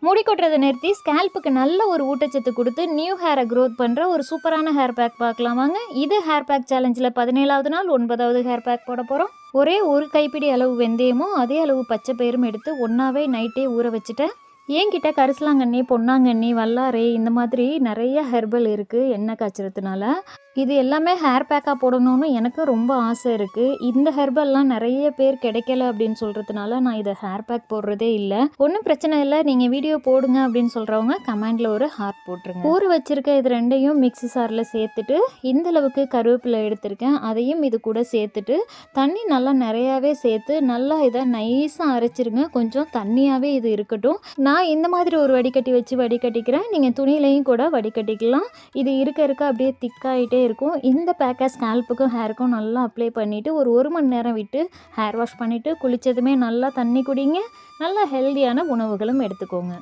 முடி கொட்டுறதை நிறுத்தி ஸ்கேல்ப்புக்கு நல்ல ஒரு ஊட்டச்சத்து கொடுத்து நியூ ஹேரை க்ரோத் பண்ணுற ஒரு சூப்பரான ஹேர் பேக் பார்க்கலாம் வாங்க. இது ஹேர் பேக் சேலஞ்சில் 17வது நாள் 9வது ஹேர் பேக் போட போகிறோம். ஒரே ஒரு கைப்பிடி அளவு வெந்தயமும் அதே அளவு பச்சை பயிரும் எடுத்து ஒன்றாவே நைட்டே ஊற வச்சுட்டேன். என்கிட்ட கரிசலாங்கண்ணி, பொன்னாங்கண்ணி, வல்லாரை இந்த மாதிரி நிறைய ஹெர்பல் இருக்குது எண்ணெய் காய்ச்சறதுனால. இது எல்லாமே ஹேர் பேக்காக போடணும்னு எனக்கு ரொம்ப ஆசை இருக்குது. இந்த ஹெர்பல்லாம் நிறைய பேர் கிடைக்கல அப்படின்னு சொல்கிறதுனால நான் இதை ஹேர் பேக் போடுறதே இல்லை. ஒன்றும் பிரச்சனை இல்லை, நீங்கள் வீடியோ போடுங்க அப்படின்னு சொல்கிறவங்க கமெண்டில் ஒரு ஹார்ட் போட்டுருங்க. ஊற வச்சுருக்க இது ரெண்டையும் மிக்ஸி சாரில் சேர்த்துட்டு இந்த அளவுக்கு கருவேப்பிலை எடுத்திருக்கேன், அதையும் இது கூட சேர்த்துட்டு தண்ணி நல்லா நிறையாவே சேர்த்து நல்லா இதை நைஸாக அரைச்சிருங்க. கொஞ்சம் தண்ணியாகவே இது இருக்கட்டும். நான் இந்த மாதிரி ஒரு வடிகட்டி வச்சு வடிகட்டிக்கிறேன். நீங்கள் துணியிலையும் கூட வடிகட்டிக்கலாம். இது இருக்க அப்படியே திக்காயிட்டே இருக்கும். இந்த பேக்கை ஸ்கேல்ப்புக்கும் ஹேருக்கும் நல்லா அப்ளை பண்ணிவிட்டு ஒரு மணி நேரம் விட்டு ஹேர் வாஷ் பண்ணிவிட்டு குளித்ததுமே நல்லா தண்ணி குடிங்க. நல்லா ஹெல்தியான உணவுகளும் எடுத்துக்கோங்க.